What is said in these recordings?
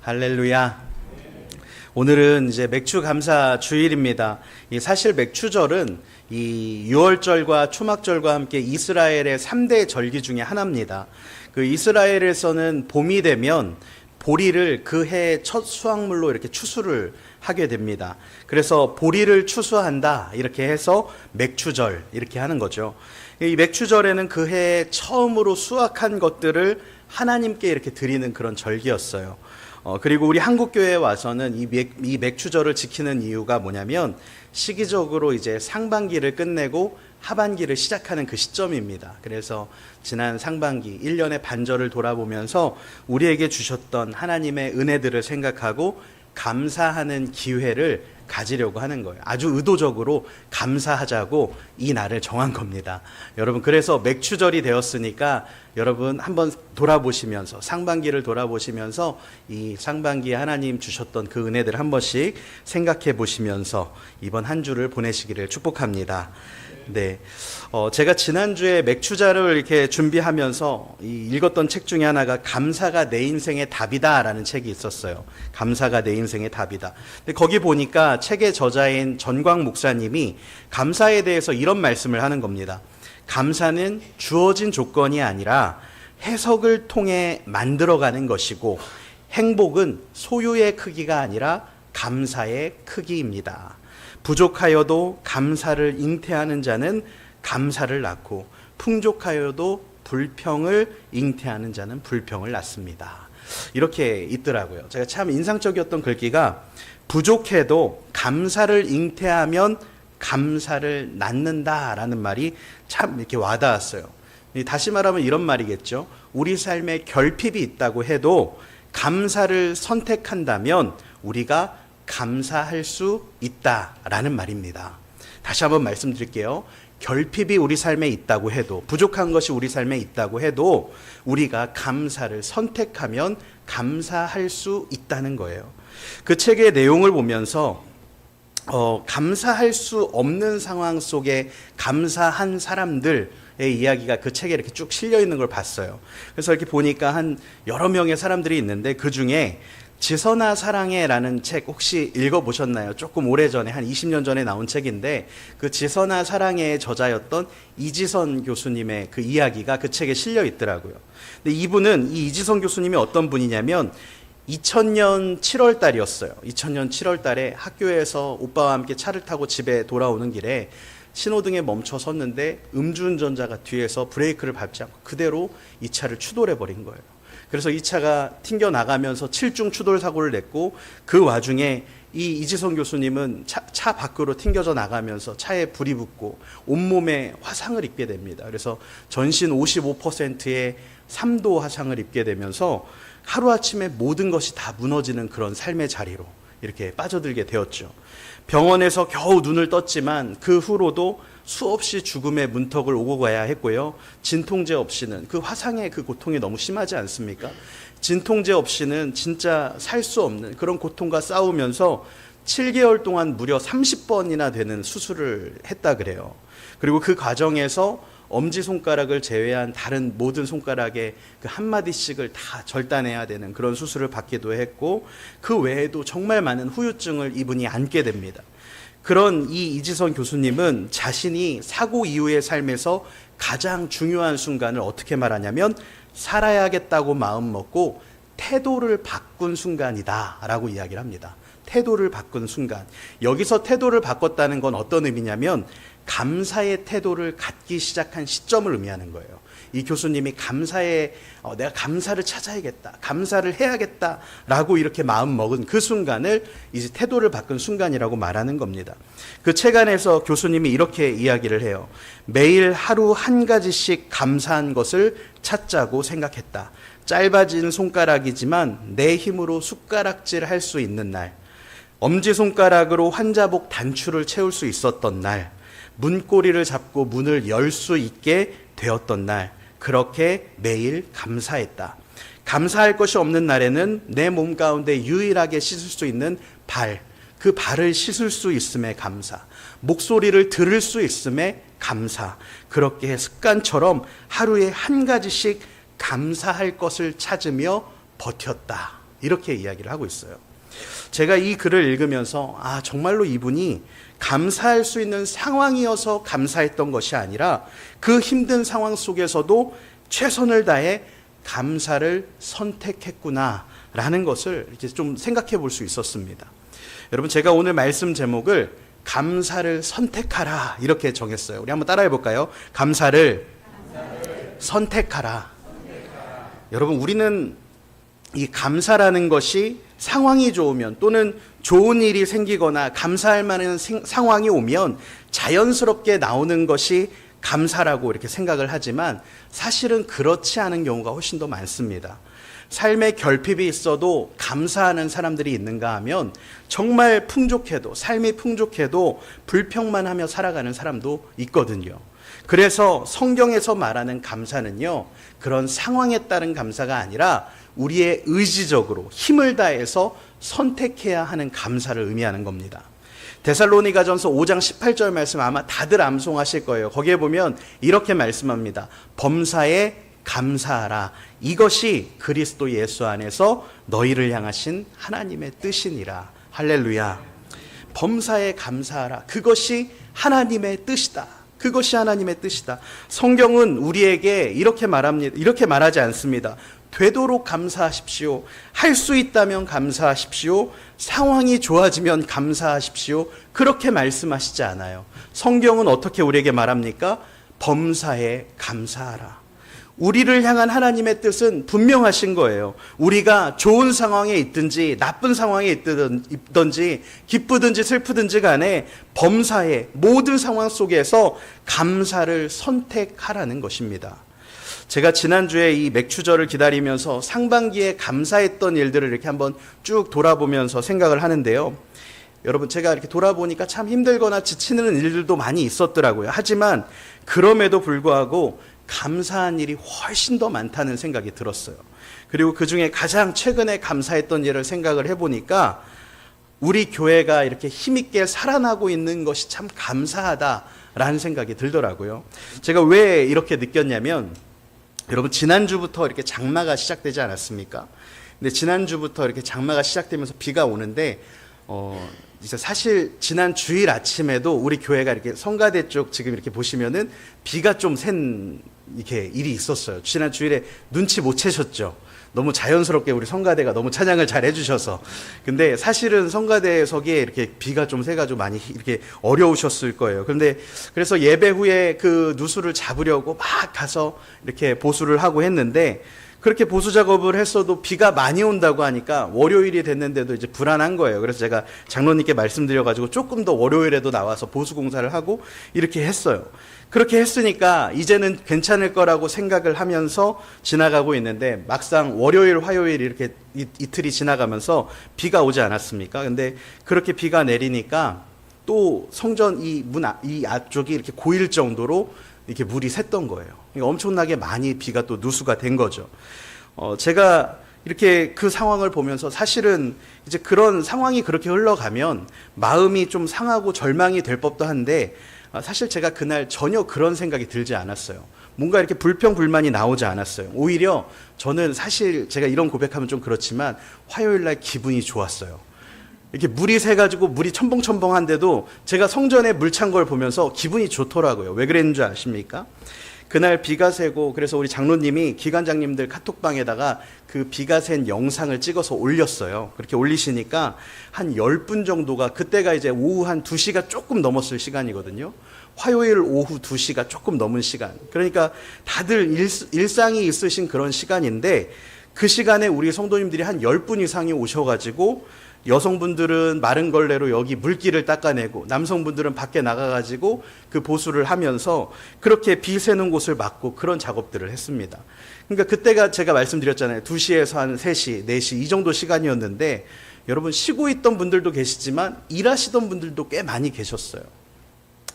할렐루야. 오늘은 이제 맥주 감사 주일입니다. 사실 맥주절은 이 유월절과 초막절과 함께 이스라엘의 3대 절기 중에 하나입니다. 그 이스라엘에서는 봄이 되면 보리를 그 해의 첫 수확물로 이렇게 추수를 하게 됩니다. 그래서 보리를 추수한다 이렇게 해서 맥주절 이렇게 하는 거죠. 이 맥주절에는 그 해에 처음으로 수확한 것들을 하나님께 이렇게 드리는 그런 절기였어요. 그리고 우리 한국교회에 와서는 이 맥주절을 지키는 이유가 뭐냐면 시기적으로 이제 상반기를 끝내고 하반기를 시작하는 그 시점입니다. 그래서 지난 상반기 1년의 반절을 돌아보면서 우리에게 주셨던 하나님의 은혜들을 생각하고 감사하는 기회를 가지려고 하는 거예요. 아주 의도적으로 감사하자고 이 날을 정한 겁니다. 여러분, 그래서 맥주절이 되었으니까 여러분 한번 돌아보시면서 상반기를 돌아보시면서 이 상반기에 하나님 주셨던 그 은혜들 한 번씩 생각해 보시면서 이번 한 주를 보내시기를 축복합니다. 네, 제가 지난주에 맥주자를 이렇게 준비하면서 읽었던 책 중에 하나가 감사가 내 인생의 답이다라는 책이 있었어요. 감사가 내 인생의 답이다. 근데 거기 보니까 책의 저자인 전광 목사님이 감사에 대해서 이런 말씀을 하는 겁니다. 감사는 주어진 조건이 아니라 해석을 통해 만들어가는 것이고 행복은 소유의 크기가 아니라 감사의 크기입니다. 부족하여도 감사를 잉태하는 자는 감사를 낳고 풍족하여도 불평을 잉태하는 자는 불평을 낳습니다. 이렇게 있더라고요. 제가 참 인상적이었던 글귀가 부족해도 감사를 잉태하면 감사를 낳는다라는 말이 참 이렇게 와닿았어요. 다시 말하면 이런 말이겠죠. 우리 삶에 결핍이 있다고 해도 감사를 선택한다면 우리가 감사할 수 있다라는 말입니다. 다시 한번 말씀드릴게요. 결핍이 우리 삶에 있다고 해도, 부족한 것이 우리 삶에 있다고 해도 우리가 감사를 선택하면 감사할 수 있다는 거예요. 그 책의 내용을 보면서 감사할 수 없는 상황 속에 감사한 사람들의 이야기가 그 책에 이렇게 쭉 실려 있는 걸 봤어요. 그래서 이렇게 보니까 한 여러 명의 사람들이 있는데 그 중에 지선아 사랑해라는 책 혹시 읽어보셨나요? 조금 오래전에 한 20년 전에 나온 책인데 그 지선아 사랑해의 저자였던 이지선 교수님의 그 이야기가 그 책에 실려 있더라고요. 근데 이분은 이 이지선 교수님이 어떤 분이냐면 2000년 7월 달이었어요. 2000년 7월 달에 학교에서 오빠와 함께 차를 타고 집에 돌아오는 길에 신호등에 멈춰 섰는데 음주운전자가 뒤에서 브레이크를 밟지 않고 그대로 이 차를 추돌해 버린 거예요. 그래서 이 차가 튕겨나가면서 7중 추돌 사고를 냈고 그 와중에 이 이지선 교수님은 차 밖으로 튕겨져 나가면서 차에 불이 붙고 온몸에 화상을 입게 됩니다. 그래서 전신 55%의 3도 화상을 입게 되면서 하루아침에 모든 것이 다 무너지는 그런 삶의 자리로 이렇게 빠져들게 되었죠. 병원에서 겨우 눈을 떴지만 그 후로도 수없이 죽음의 문턱을 오고 가야 했고요. 진통제 없이는 그 화상의 그 고통이 너무 심하지 않습니까? 진통제 없이는 진짜 살 수 없는 그런 고통과 싸우면서 7개월 동안 무려 30번이나 되는 수술을 했다 그래요. 그리고 그 과정에서 엄지손가락을 제외한 다른 모든 손가락에 그 한마디씩을 다 절단해야 되는 그런 수술을 받기도 했고 그 외에도 정말 많은 후유증을 이분이 안게 됩니다. 그런 이 이지선 교수님은 자신이 사고 이후의 삶에서 가장 중요한 순간을 어떻게 말하냐면 살아야겠다고 마음먹고 태도를 바꾼 순간이다 라고 이야기를 합니다. 태도를 바꾼 순간. 여기서 태도를 바꿨다는 건 어떤 의미냐면 감사의 태도를 갖기 시작한 시점을 의미하는 거예요. 이 교수님이 내가 감사를 찾아야겠다, 감사를 해야겠다라고 이렇게 마음 먹은 그 순간을 이제 태도를 바꾼 순간이라고 말하는 겁니다. 그 책 안에서 교수님이 이렇게 이야기를 해요. 매일 하루 한 가지씩 감사한 것을 찾자고 생각했다. 짧아진 손가락이지만 내 힘으로 숟가락질 할 수 있는 날, 엄지손가락으로 환자복 단추를 채울 수 있었던 날, 문고리를 잡고 문을 열 수 있게 되었던 날, 그렇게 매일 감사했다. 감사할 것이 없는 날에는 내 몸 가운데 유일하게 씻을 수 있는 그 발을 씻을 수 있음에 감사, 목소리를 들을 수 있음에 감사, 그렇게 습관처럼 하루에 한 가지씩 감사할 것을 찾으며 버텼다. 이렇게 이야기를 하고 있어요. 제가 이 글을 읽으면서 정말로 이분이 감사할 수 있는 상황이어서 감사했던 것이 아니라 그 힘든 상황 속에서도 최선을 다해 감사를 선택했구나라는 것을 이렇게 좀 생각해 볼 수 있었습니다. 여러분, 제가 오늘 말씀 제목을 감사를 선택하라 이렇게 정했어요. 우리 한번 따라해 볼까요? 감사를 선택하라. 여러분, 우리는 이 감사라는 것이 상황이 좋으면 또는 좋은 일이 생기거나 감사할 만한 상황이 오면 자연스럽게 나오는 것이 감사라고 이렇게 생각을 하지만 사실은 그렇지 않은 경우가 훨씬 더 많습니다. 삶에 결핍이 있어도 감사하는 사람들이 있는가 하면 정말 풍족해도, 삶이 풍족해도 불평만 하며 살아가는 사람도 있거든요. 그래서 성경에서 말하는 감사는요, 그런 상황에 따른 감사가 아니라 우리의 의지적으로 힘을 다해서 선택해야 하는 감사를 의미하는 겁니다. 데살로니가전서 5장 18절 말씀 아마 다들 암송하실 거예요. 거기에 보면 이렇게 말씀합니다. 범사에 감사하라. 이것이 그리스도 예수 안에서 너희를 향하신 하나님의 뜻이니라. 할렐루야. 범사에 감사하라. 그것이 하나님의 뜻이다. 그것이 하나님의 뜻이다. 성경은 우리에게 이렇게 말합니다. 이렇게 말하지 않습니다. 되도록 감사하십시오. 할 수 있다면 감사하십시오. 상황이 좋아지면 감사하십시오. 그렇게 말씀하시지 않아요. 성경은 어떻게 우리에게 말합니까? 범사에 감사하라. 우리를 향한 하나님의 뜻은 분명하신 거예요. 우리가 좋은 상황에 있든지 나쁜 상황에 있든지 기쁘든지 슬프든지 간에 범사에 모든 상황 속에서 감사를 선택하라는 것입니다. 제가 지난주에 이 맥추절을 기다리면서 상반기에 감사했던 일들을 이렇게 한번 쭉 돌아보면서 생각을 하는데요. 여러분, 제가 이렇게 돌아보니까 참 힘들거나 지치는 일들도 많이 있었더라고요. 하지만 그럼에도 불구하고 감사한 일이 훨씬 더 많다는 생각이 들었어요. 그리고 그 중에 가장 최근에 감사했던 일을 생각을 해보니까 우리 교회가 이렇게 힘있게 살아나고 있는 것이 참 감사하다라는 생각이 들더라고요. 제가 왜 이렇게 느꼈냐면, 여러분, 지난주부터 이렇게 장마가 시작되지 않았습니까? 근데 지난주부터 이렇게 장마가 시작되면서 비가 오는데, 이제 사실 지난 주일 아침에도 우리 교회가 이렇게 성가대 쪽 지금 이렇게 보시면은 비가 좀 센 이렇게 일이 있었어요. 지난 주일에 눈치 못 채셨죠? 너무 자연스럽게 우리 성가대가 너무 찬양을 잘 해주셔서. 근데 사실은 성가대석에 이렇게 비가 좀 새가지고 많이 이렇게 어려우셨을 거예요. 그래서 예배 후에 그 누수를 잡으려고 막 가서 이렇게 보수를 하고 했는데, 그렇게 보수 작업을 했어도 비가 많이 온다고 하니까 월요일이 됐는데도 이제 불안한 거예요. 그래서 제가 장로님께 말씀드려가지고 조금 더 월요일에도 나와서 보수 공사를 하고 이렇게 했어요. 그렇게 했으니까 이제는 괜찮을 거라고 생각을 하면서 지나가고 있는데, 막상 월요일, 화요일 이렇게 이틀이 지나가면서 비가 오지 않았습니까? 근데 그렇게 비가 내리니까 또 성전 이 앞쪽이 이렇게 고일 정도로 이렇게 물이 샜던 거예요. 그러니까 엄청나게 많이 비가 또 누수가 된 거죠. 제가 이렇게 그 상황을 보면서 사실은 이제 그런 상황이 그렇게 흘러가면 마음이 좀 상하고 절망이 될 법도 한데, 사실 제가 그날 전혀 그런 생각이 들지 않았어요. 뭔가 이렇게 불평불만이 나오지 않았어요. 오히려 저는 사실 제가 이런 고백하면 좀 그렇지만 화요일 날 기분이 좋았어요. 이렇게 물이 새가지고 물이 첨벙첨벙한데도 제가 성전에 물 찬 걸 보면서 기분이 좋더라고요. 왜 그랬는 줄 아십니까? 그날 비가 새고, 그래서 우리 장로님이 기관장님들 카톡방에다가 그 비가 샌 영상을 찍어서 올렸어요. 그렇게 올리시니까 한 10분 정도가, 그때가 이제 오후 한 2시가 조금 넘었을 시간이거든요. 화요일 오후 2시가 조금 넘은 시간. 그러니까 다들 일상이 있으신 그런 시간인데, 그 시간에 우리 성도님들이 한 10분 이상이 오셔가지고, 여성분들은 마른 걸레로 여기 물기를 닦아내고, 남성분들은 밖에 나가가지고 그 보수를 하면서 그렇게 비 새는 곳을 막고 그런 작업들을 했습니다. 그러니까 그때가 제가 말씀드렸잖아요. 2시에서 한 3시, 4시 이 정도 시간이었는데, 여러분, 쉬고 있던 분들도 계시지만 일하시던 분들도 꽤 많이 계셨어요.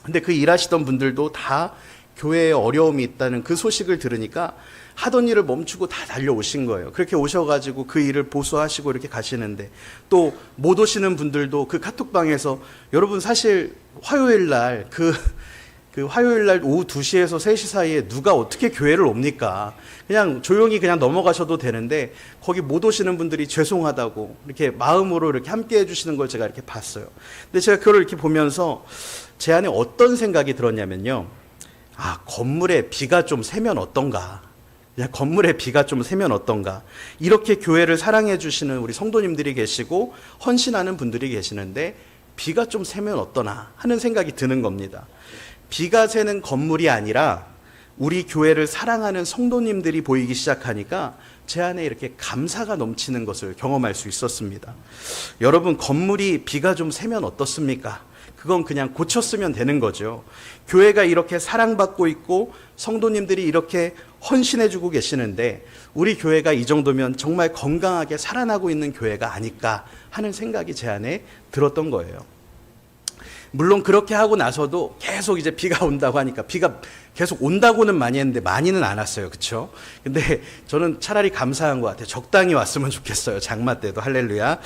근데 그 일하시던 분들도 다 교회에 어려움이 있다는 그 소식을 들으니까 하던 일을 멈추고 다 달려오신 거예요. 그렇게 오셔가지고 그 일을 보수하시고 이렇게 가시는데, 또 못 오시는 분들도 그 카톡방에서, 여러분 사실 화요일 날 그 그 화요일 날 오후 2시에서 3시 사이에 누가 어떻게 교회를 옵니까? 그냥 조용히 그냥 넘어가셔도 되는데 거기 못 오시는 분들이 죄송하다고 이렇게 마음으로 이렇게 함께 해주시는 걸 제가 이렇게 봤어요. 근데 제가 그걸 이렇게 보면서 제 안에 어떤 생각이 들었냐면요. 아, 건물에 비가 좀 새면 어떤가? 그냥 건물에 비가 좀 새면 어떤가? 이렇게 교회를 사랑해 주시는 우리 성도님들이 계시고 헌신하는 분들이 계시는데 비가 좀 새면 어떠나 하는 생각이 드는 겁니다. 비가 새는 건물이 아니라 우리 교회를 사랑하는 성도님들이 보이기 시작하니까 제 안에 이렇게 감사가 넘치는 것을 경험할 수 있었습니다. 여러분, 건물이 비가 좀 새면 어떻습니까? 그건 그냥 고쳤으면 되는 거죠. 교회가 이렇게 사랑받고 있고 성도님들이 이렇게 헌신해주고 계시는데 우리 교회가 이 정도면 정말 건강하게 살아나고 있는 교회가 아닐까 하는 생각이 제 안에 들었던 거예요. 물론 그렇게 하고 나서도 계속 이제 비가 온다고 하니까 비가 계속 온다고는 많이 했는데 많이는 안 왔어요. 그렇죠? 근데 저는 차라리 감사한 것 같아요. 적당히 왔으면 좋겠어요. 장마 때도. 할렐루야.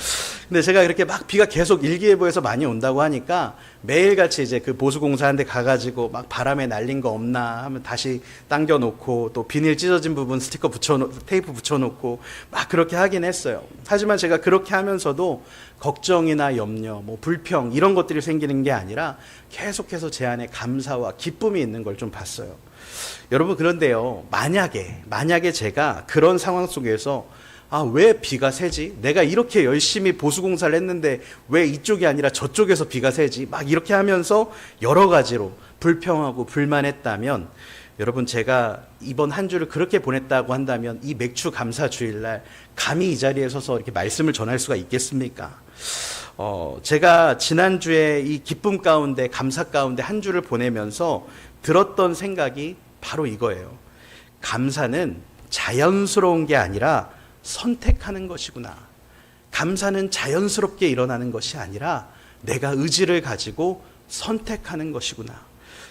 근데 제가 이렇게 막 비가 계속 일기예보에서 많이 온다고 하니까 매일같이 이제 그 보수공사한 데 가가지고 막 바람에 날린 거 없나 하면 다시 당겨놓고 또 비닐 찢어진 부분 스티커 테이프 붙여놓고 막 그렇게 하긴 했어요. 하지만 제가 그렇게 하면서도 걱정이나 염려, 뭐 불평 이런 것들이 생기는 게 아니라 계속해서 제 안에 감사와 기쁨이 있는 걸 좀 봤어요. 여러분, 그런데요, 만약에 제가 그런 상황 속에서 아, 왜 비가 새지? 내가 이렇게 열심히 보수공사를 했는데 왜 이쪽이 아니라 저쪽에서 비가 새지? 막 이렇게 하면서 여러 가지로 불평하고 불만했다면, 여러분, 제가 이번 한 주를 그렇게 보냈다고 한다면 이 맥주 감사 주일날 감히 이 자리에 서서 이렇게 말씀을 전할 수가 있겠습니까? 제가 지난주에 이 기쁨 가운데 감사 가운데 한 주를 보내면서 들었던 생각이 바로 이거예요. 감사는 자연스러운 게 아니라 선택하는 것이구나. 감사는 자연스럽게 일어나는 것이 아니라 내가 의지를 가지고 선택하는 것이구나.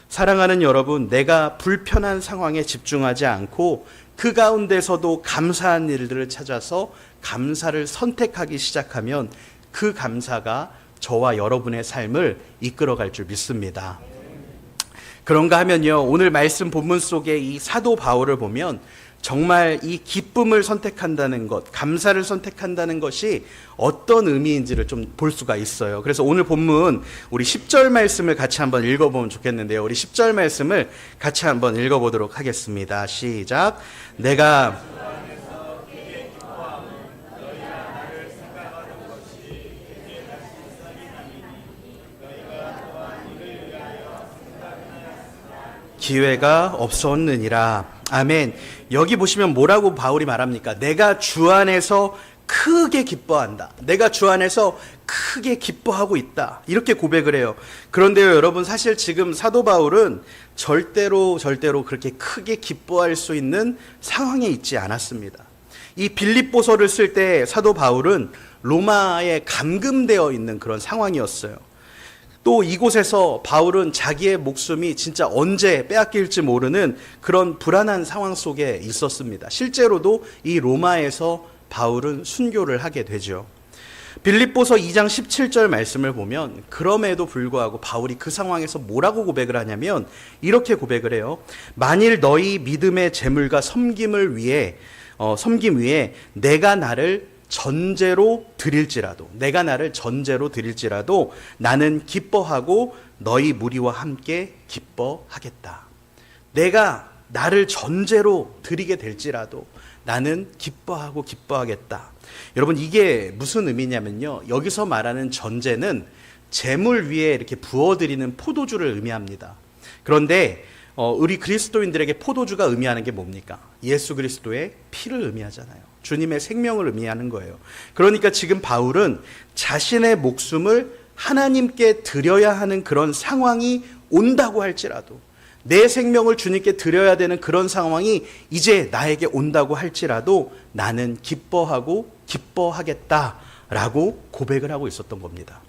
사랑하는 여러분, 내가 불편한 상황에 집중하지 않고 그 가운데서도 감사한 일들을 찾아서 감사를 선택하기 시작하면 그 감사가 저와 여러분의 삶을 이끌어갈 줄 믿습니다. 그런가 하면요, 오늘 말씀 본문 속에 이 사도 바울을 보면 정말 이 기쁨을 선택한다는 것, 감사를 선택한다는 것이 어떤 의미인지를 좀 볼 수가 있어요. 그래서 오늘 본문 우리 10절 말씀을 같이 한번 읽어보면 좋겠는데요. 우리 10절 말씀을 같이 한번 읽어보도록 하겠습니다. 시작. 내가 기회가 없었느니라. 아멘. 여기 보시면 뭐라고 바울이 말합니까? 내가 주 안에서 크게 기뻐한다. 내가 주 안에서 크게 기뻐하고 있다. 이렇게 고백을 해요. 그런데요, 여러분, 사실 지금 사도 바울은 절대로 그렇게 크게 기뻐할 수 있는 상황에 있지 않았습니다. 이 빌립보서를 쓸 때 사도 바울은 로마에 감금되어 있는 그런 상황이었어요. 또 이곳에서 바울은 자기의 목숨이 진짜 언제 빼앗길지 모르는 그런 불안한 상황 속에 있었습니다. 실제로도 이 로마에서 바울은 순교를 하게 되죠. 빌립보서 2장 17절 말씀을 보면 그럼에도 불구하고 바울이 그 상황에서 뭐라고 고백을 하냐면 이렇게 고백을 해요. 만일 너희 믿음의 재물과 섬김 위에 내가 나를 전제로 드릴지라도 나는 기뻐하고 너희 무리와 함께 기뻐하겠다. 내가 나를 전제로 드리게 될지라도 나는 기뻐하고 기뻐하겠다. 여러분, 이게 무슨 의미냐면요, 여기서 말하는 전제는 재물 위에 이렇게 부어드리는 포도주를 의미합니다. 그런데 우리 그리스도인들에게 포도주가 의미하는 게 뭡니까? 예수 그리스도의 피를 의미하잖아요. 주님의 생명을 의미하는 거예요. 그러니까 지금 바울은 자신의 목숨을 하나님께 드려야 하는 그런 상황이 온다고 할지라도, 내 생명을 주님께 드려야 되는 그런 상황이 이제 나에게 온다고 할지라도 나는 기뻐하고 기뻐하겠다라고 고백을 하고 있었던 겁니다.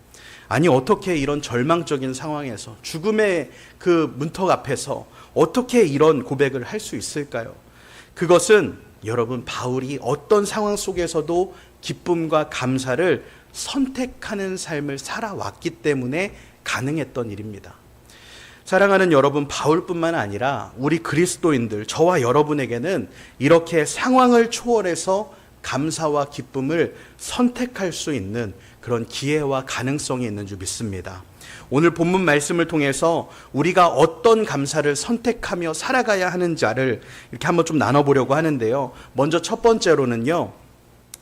아니, 어떻게 이런 절망적인 상황에서, 죽음의 그 문턱 앞에서 어떻게 이런 고백을 할 수 있을까요? 그것은 여러분, 바울이 어떤 상황 속에서도 기쁨과 감사를 선택하는 삶을 살아왔기 때문에 가능했던 일입니다. 사랑하는 여러분, 바울뿐만 아니라 우리 그리스도인들, 저와 여러분에게는 이렇게 상황을 초월해서 감사와 기쁨을 선택할 수 있는 그런 기회와 가능성이 있는 줄 믿습니다. 오늘 본문 말씀을 통해서 우리가 어떤 감사를 선택하며 살아가야 하는지를 이렇게 한번 좀 나눠보려고 하는데요. 먼저 첫 번째로는요,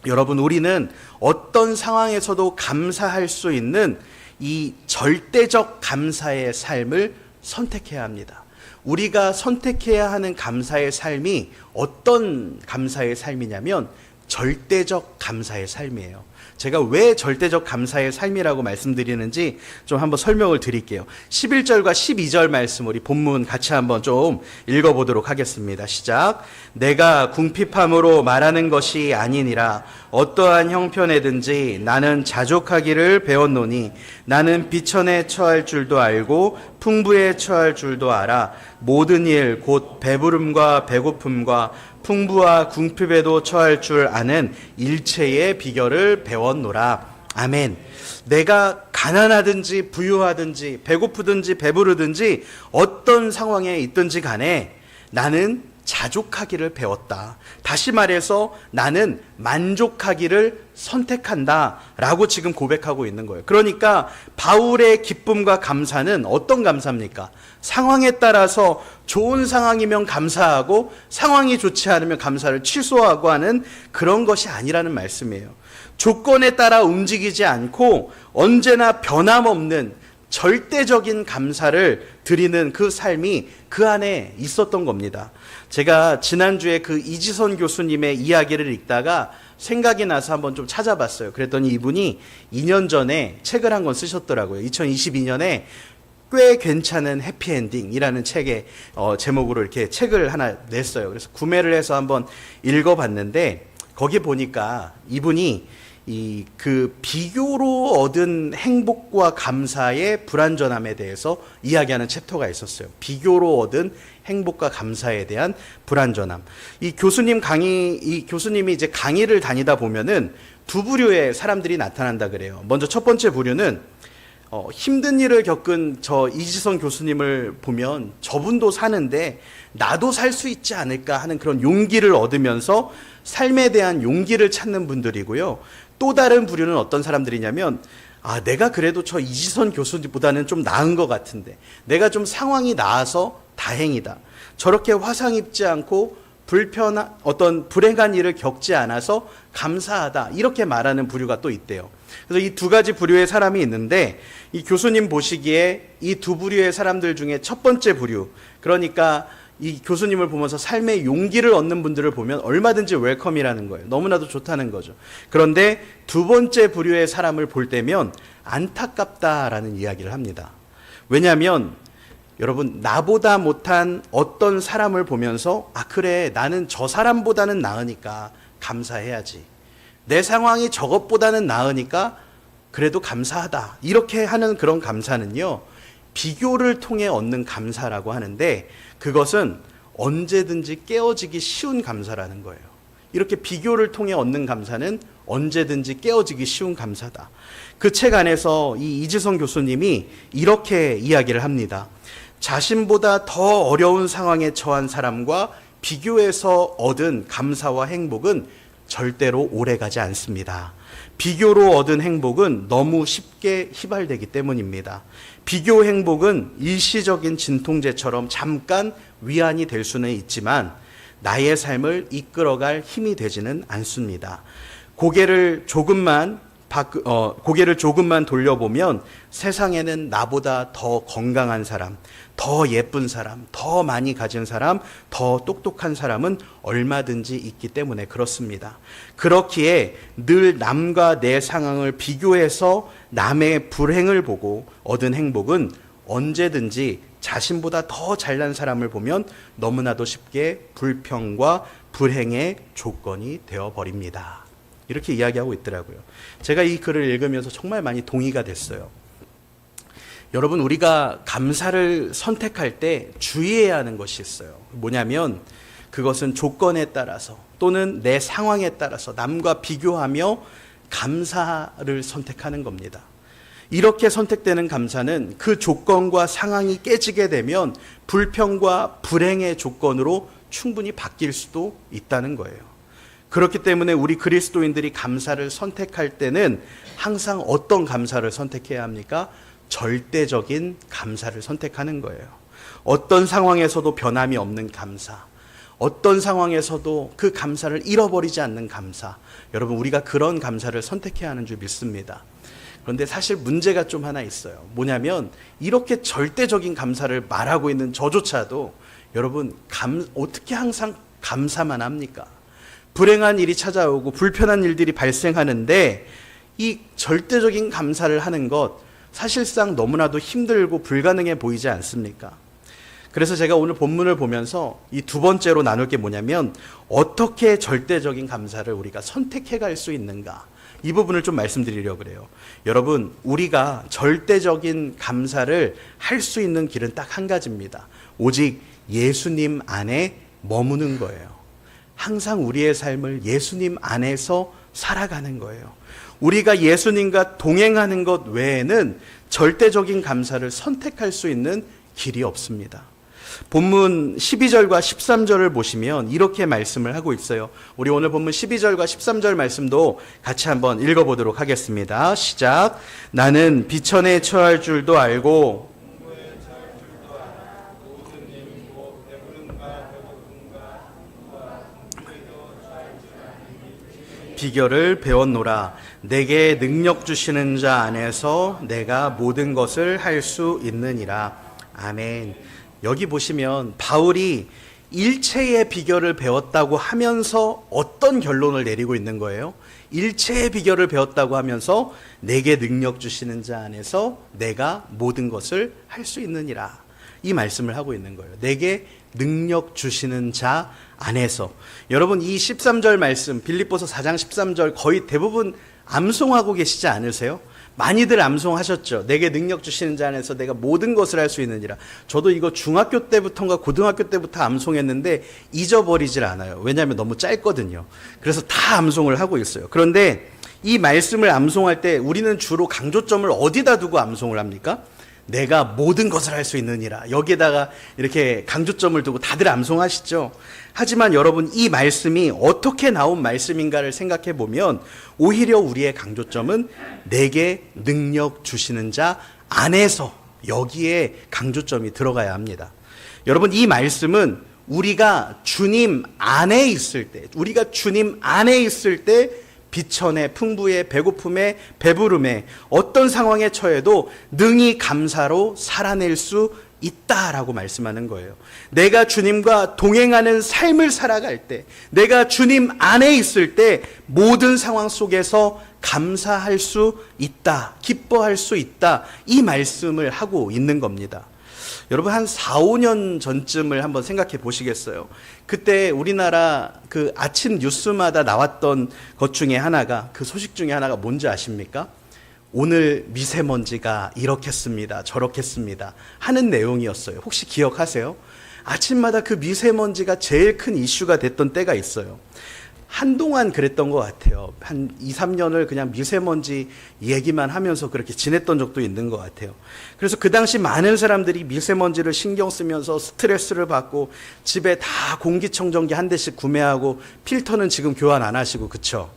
여러분, 우리는 어떤 상황에서도 감사할 수 있는 이 절대적 감사의 삶을 선택해야 합니다. 우리가 선택해야 하는 감사의 삶이 어떤 감사의 삶이냐면 절대적 감사의 삶이에요. 제가 왜 절대적 감사의 삶이라고 말씀드리는지 좀 한번 설명을 드릴게요. 11절과 12절 말씀 우리 본문 같이 한번 좀 읽어보도록 하겠습니다. 시작. 내가 궁핍함으로 말하는 것이 아니니라. 어떠한 형편에든지 나는 자족하기를 배웠노니 나는 비천에 처할 줄도 알고 풍부에 처할 줄도 알아. 모든 일 곧 배부름과 배고픔과 풍부와 궁핍에도 처할 줄 아는 일체의 비결을 배웠노라. 아멘. 내가 가난하든지 부유하든지 배고프든지 배부르든지 어떤 상황에 있든지 간에 나는 자족하기를 배웠다. 다시 말해서 나는 만족하기를 선택한다 라고 지금 고백하고 있는 거예요. 그러니까 바울의 기쁨과 감사는 어떤 감사입니까? 상황에 따라서 좋은 상황이면 감사하고 상황이 좋지 않으면 감사를 취소하고 하는 그런 것이 아니라는 말씀이에요. 조건에 따라 움직이지 않고 언제나 변함없는 절대적인 감사를 드리는 그 삶이 그 안에 있었던 겁니다. 제가 지난주에 그 이지선 교수님의 이야기를 읽다가 생각이 나서 한번 좀 찾아봤어요. 그랬더니 이분이 2년 전에 책을 한 권 쓰셨더라고요. 2022년에 꽤 괜찮은 해피엔딩이라는 책의 제목으로 이렇게 책을 하나 냈어요. 그래서 구매를 해서 한번 읽어봤는데 거기 보니까 이분이 그 비교로 얻은 행복과 감사의 불완전함에 대해서 이야기하는 챕터가 있었어요. 비교로 얻은 행복과 감사에 대한 불완전함. 이 교수님이 이제 강의를 다니다 보면은 두 부류의 사람들이 나타난다 그래요. 먼저 첫 번째 부류는 힘든 일을 겪은 저 이지선 교수님을 보면 저분도 사는데 나도 살 수 있지 않을까 하는 그런 용기를 얻으면서 삶에 대한 용기를 찾는 분들이고요. 또 다른 부류는 어떤 사람들이냐면 내가 그래도 저 이지선 교수님보다는 좀 나은 것 같은데 내가 좀 상황이 나아서 다행이다. 저렇게 화상 입지 않고 어떤 불행한 일을 겪지 않아서 감사하다. 이렇게 말하는 부류가 또 있대요. 그래서 이 두 가지 부류의 사람이 있는데 이 교수님 보시기에 이 두 부류의 사람들 중에 첫 번째 부류, 그러니까 이 교수님을 보면서 삶의 용기를 얻는 분들을 보면 얼마든지 웰컴이라는 거예요. 너무나도 좋다는 거죠. 그런데 두 번째 부류의 사람을 볼 때면 안타깝다라는 이야기를 합니다. 왜냐하면 여러분, 나보다 못한 어떤 사람을 보면서 그래, 나는 저 사람보다는 나으니까 감사해야지. 내 상황이 저것보다는 나으니까 그래도 감사하다. 이렇게 하는 그런 감사는요, 비교를 통해 얻는 감사라고 하는데 그것은 언제든지 깨어지기 쉬운 감사라는 거예요. 이렇게 비교를 통해 얻는 감사는 언제든지 깨어지기 쉬운 감사다. 그 책 안에서 이 이지성 교수님이 이렇게 이야기를 합니다. 자신보다 더 어려운 상황에 처한 사람과 비교해서 얻은 감사와 행복은 절대로 오래가지 않습니다. 비교로 얻은 행복은 너무 쉽게 휘발되기 때문입니다. 비교 행복은 일시적인 진통제처럼 잠깐 위안이 될 수는 있지만 나의 삶을 이끌어갈 힘이 되지는 않습니다. 고개를 조금만 돌려보면 세상에는 나보다 더 건강한 사람, 더 예쁜 사람, 더 많이 가진 사람, 더 똑똑한 사람은 얼마든지 있기 때문에 그렇습니다. 그렇기에 늘 남과 내 상황을 비교해서 남의 불행을 보고 얻은 행복은 언제든지 자신보다 더 잘난 사람을 보면 너무나도 쉽게 불평과 불행의 조건이 되어버립니다. 이렇게 이야기하고 있더라고요. 제가 이 글을 읽으면서 정말 많이 동의가 됐어요. 여러분, 우리가 감사를 선택할 때 주의해야 하는 것이 있어요. 뭐냐면 그것은 조건에 따라서 또는 내 상황에 따라서 남과 비교하며 감사를 선택하는 겁니다. 이렇게 선택되는 감사는 그 조건과 상황이 깨지게 되면 불평과 불행의 조건으로 충분히 바뀔 수도 있다는 거예요. 그렇기 때문에 우리 그리스도인들이 감사를 선택할 때는 항상 어떤 감사를 선택해야 합니까? 절대적인 감사를 선택하는 거예요. 어떤 상황에서도 변함이 없는 감사, 어떤 상황에서도 그 감사를 잃어버리지 않는 감사, 여러분 우리가 그런 감사를 선택해야 하는 줄 믿습니다. 그런데 사실 문제가 좀 하나 있어요. 뭐냐면 이렇게 절대적인 감사를 말하고 있는 저조차도 여러분 어떻게 항상 감사만 합니까? 불행한 일이 찾아오고 불편한 일들이 발생하는데 이 절대적인 감사를 하는 것 사실상 너무나도 힘들고 불가능해 보이지 않습니까? 그래서 제가 오늘 본문을 보면서 이 두 번째로 나눌 게 뭐냐면 어떻게 절대적인 감사를 우리가 선택해 갈 수 있는가, 이 부분을 좀 말씀드리려고 그래요. 여러분, 우리가 절대적인 감사를 할 수 있는 길은 딱 한 가지입니다. 오직 예수님 안에 머무는 거예요. 항상 우리의 삶을 예수님 안에서 살아가는 거예요. 우리가 예수님과 동행하는 것 외에는 절대적인 감사를 선택할 수 있는 길이 없습니다. 본문 12절과 13절을 보시면 이렇게 말씀을 하고 있어요. 우리 오늘 본문 12절과 13절 말씀도 같이 한번 읽어보도록 하겠습니다. 시작. 나는 비천에 처할 줄도 알고 비결을 배웠노라. 내게 능력 주시는 자 안에서 내가 모든 것을 할 수 있느니라. 아멘. 여기 보시면 바울이 일체의 비결을 배웠다고 하면서 어떤 결론을 내리고 있는 거예요? 일체의 비결을 배웠다고 하면서 내게 능력 주시는 자 안에서 내가 모든 것을 할 수 있느니라. 이 말씀을 하고 있는 거예요. 내게 능력 주시는 자 안에서. 여러분, 이 13절 말씀, 빌립보서 4장 13절 거의 대부분 암송하고 계시지 않으세요? 많이들 암송하셨죠. 내게 능력 주시는 자 안에서 내가 모든 것을 할 수 있느니라. 저도 이거 중학교 때부터인가 고등학교 때부터 암송했는데 잊어버리질 않아요. 왜냐하면 너무 짧거든요. 그래서 다 암송을 하고 있어요. 그런데 이 말씀을 암송할 때 우리는 주로 강조점을 어디다 두고 암송을 합니까? 내가 모든 것을 할 수 있느니라. 여기에다가 이렇게 강조점을 두고 다들 암송하시죠. 하지만 여러분, 이 말씀이 어떻게 나온 말씀인가를 생각해 보면 오히려 우리의 강조점은 내게 능력 주시는 자 안에서, 여기에 강조점이 들어가야 합니다. 여러분, 이 말씀은 우리가 주님 안에 있을 때, 우리가 주님 안에 있을 때 비천에, 풍부에, 배고픔에, 배부름에, 어떤 상황에 처해도 능히 감사로 살아낼 수 있다라고 말씀하는 거예요. 내가 주님과 동행하는 삶을 살아갈 때, 내가 주님 안에 있을 때 모든 상황 속에서 감사할 수 있다, 기뻐할 수 있다, 이 말씀을 하고 있는 겁니다. 여러분, 한 4, 5년 전쯤을 한번 생각해 보시겠어요? 그때 우리나라 그 아침 뉴스마다 나왔던 것 중에 하나가, 그 소식 중에 하나가 뭔지 아십니까? 오늘 미세먼지가 이렇겠습니다, 저렇겠습니다 하는 내용이었어요. 혹시 기억하세요? 아침마다 그 미세먼지가 제일 큰 이슈가 됐던 때가 있어요. 한동안 그랬던 것 같아요. 한 2, 3년을 그냥 미세먼지 얘기만 하면서 그렇게 지냈던 적도 있는 것 같아요. 그래서 그 당시 많은 사람들이 미세먼지를 신경 쓰면서 스트레스를 받고 집에 다 공기청정기 한 대씩 구매하고 필터는 지금 교환 안 하시고, 그쵸?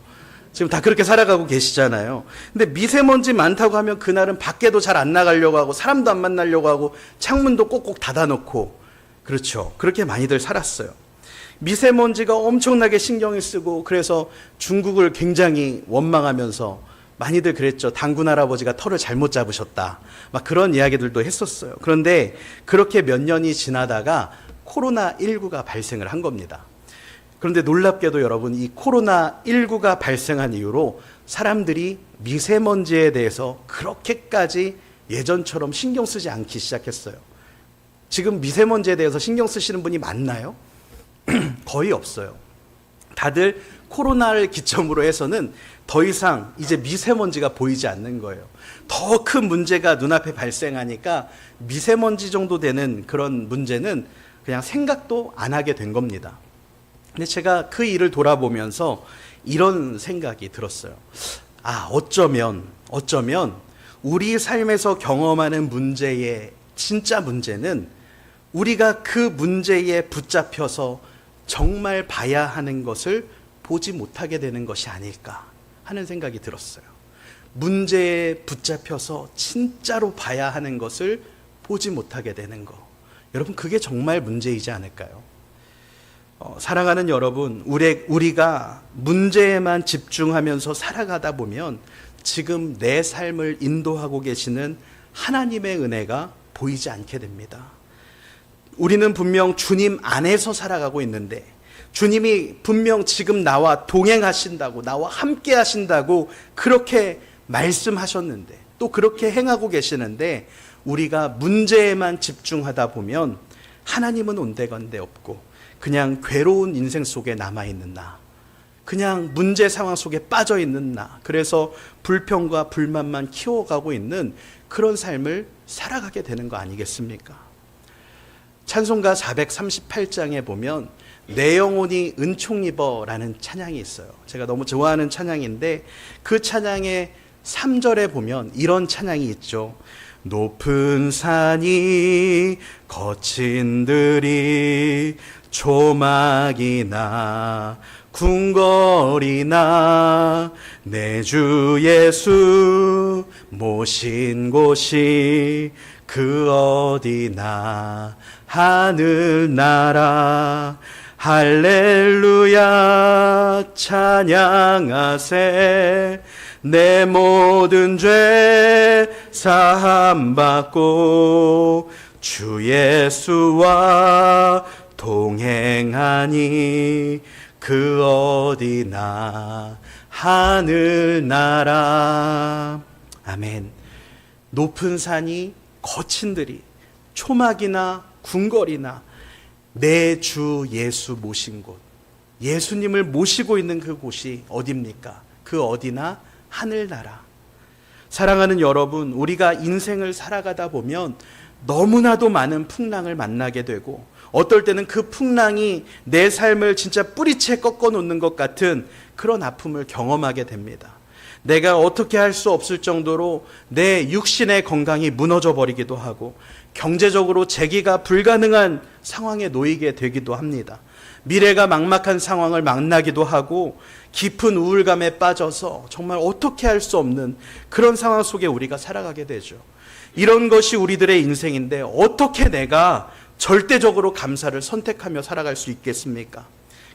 지금 다 그렇게 살아가고 계시잖아요. 근데 미세먼지 많다고 하면 그날은 밖에도 잘 안 나가려고 하고 사람도 안 만나려고 하고 창문도 꼭꼭 닫아놓고, 그렇죠. 그렇게 많이들 살았어요. 미세먼지가 엄청나게 신경을 쓰고, 그래서 중국을 굉장히 원망하면서 많이들 그랬죠. 당군 할아버지가 털을 잘못 잡으셨다, 막 그런 이야기들도 했었어요. 그런데 그렇게 몇 년이 지나다가 코로나19가 발생을 한 겁니다. 그런데 놀랍게도 여러분, 이 코로나19가 발생한 이후로 사람들이 미세먼지에 대해서 그렇게까지 예전처럼 신경 쓰지 않기 시작했어요. 지금 미세먼지에 대해서 신경 쓰시는 분이 많나요? 거의 없어요. 다들 코로나를 기점으로 해서는 더 이상 이제 미세먼지가 보이지 않는 거예요. 더 큰 문제가 눈앞에 발생하니까 미세먼지 정도 되는 그런 문제는 그냥 생각도 안 하게 된 겁니다. 근데 제가 그 일을 돌아보면서 이런 생각이 들었어요. 아, 어쩌면 우리 삶에서 경험하는 문제의 진짜 문제는 우리가 그 문제에 붙잡혀서 정말 봐야 하는 것을 보지 못하게 되는 것이 아닐까 하는 생각이 들었어요. 문제에 붙잡혀서 진짜로 봐야 하는 것을 보지 못하게 되는 거. 여러분, 그게 정말 문제이지 않을까요? 사랑하는 여러분, 우리가 문제에만 집중하면서 살아가다 보면 지금 내 삶을 인도하고 계시는 하나님의 은혜가 보이지 않게 됩니다. 우리는 분명 주님 안에서 살아가고 있는데, 주님이 분명 지금 나와 동행하신다고, 나와 함께 하신다고 그렇게 말씀하셨는데, 또 그렇게 행하고 계시는데, 우리가 문제에만 집중하다 보면 하나님은 온데간데 없고 그냥 괴로운 인생 속에 남아있는 나, 그냥 문제 상황 속에 빠져있는 나, 그래서 불평과 불만만 키워가고 있는 그런 삶을 살아가게 되는 거 아니겠습니까? 찬송가 438장에 보면 내 영혼이 은총 입어라는 찬양이 있어요. 제가 너무 좋아하는 찬양인데 그 찬양의 3절에 보면 이런 찬양이 있죠. 높은 산이 거친 들이 조막이나 궁궐이나 내 주 예수 모신 곳이 그 어디나 하늘나라 할렐루야 찬양하세 내 모든 죄 사함받고 주 예수와 동행하니 그 어디나 하늘나라. 아멘. 높은 산이 거친 들이 초막이나 궁궐이나 내 주 예수 모신 곳, 예수님을 모시고 있는 그 곳이 어디입니까? 그 어디나 하늘나라. 사랑하는 여러분, 우리가 인생을 살아가다 보면 너무나도 많은 풍랑을 만나게 되고 어떨 때는 그 풍랑이 내 삶을 진짜 뿌리채 꺾어 놓는 것 같은 그런 아픔을 경험하게 됩니다. 내가 어떻게 할 수 없을 정도로 내 육신의 건강이 무너져 버리기도 하고 경제적으로 재기가 불가능한 상황에 놓이게 되기도 합니다. 미래가 막막한 상황을 만나기도 하고 깊은 우울감에 빠져서 정말 어떻게 할 수 없는 그런 상황 속에 우리가 살아가게 되죠. 이런 것이 우리들의 인생인데 어떻게 내가 절대적으로 감사를 선택하며 살아갈 수 있겠습니까?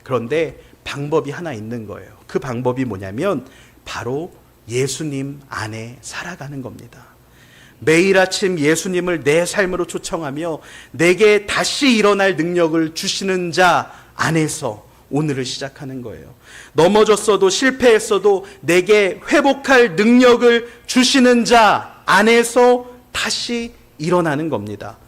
그런데 방법이 하나 있는 거예요. 그 방법이 뭐냐면 바로 예수님 안에 살아가는 겁니다. 매일 아침 예수님을 내 삶으로 초청하며 내게 다시 일어날 능력을 주시는 자 안에서 오늘을 시작하는 거예요. 넘어졌어도 실패했어도 내게 회복할 능력을 주시는 자 안에서 다시 일어나는 겁니다.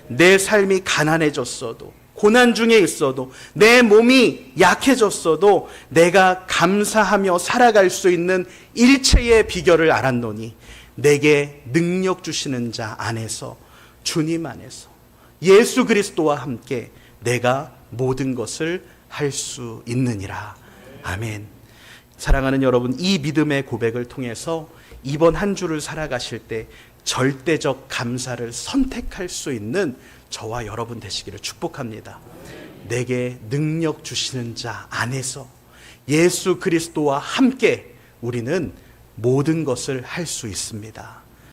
내 삶이 가난해졌어도 고난 중에 있어도 내 몸이 약해졌어도 내가 감사하며 살아갈 수 있는 일체의 비결을 알았노니 내게 능력 주시는 자 안에서, 주님 안에서, 예수 그리스도와 함께 내가 모든 것을 할 수 있느니라. 아멘. 사랑하는 여러분, 이 믿음의 고백을 통해서 이번 한 주를 살아가실 때 절대적 감사를 선택할 수 있는 저와 여러분 되시기를 축복합니다. 내게 능력 주시는 자 안에서 예수 그리스도와 함께 우리는 모든 것을 할 수 있습니다.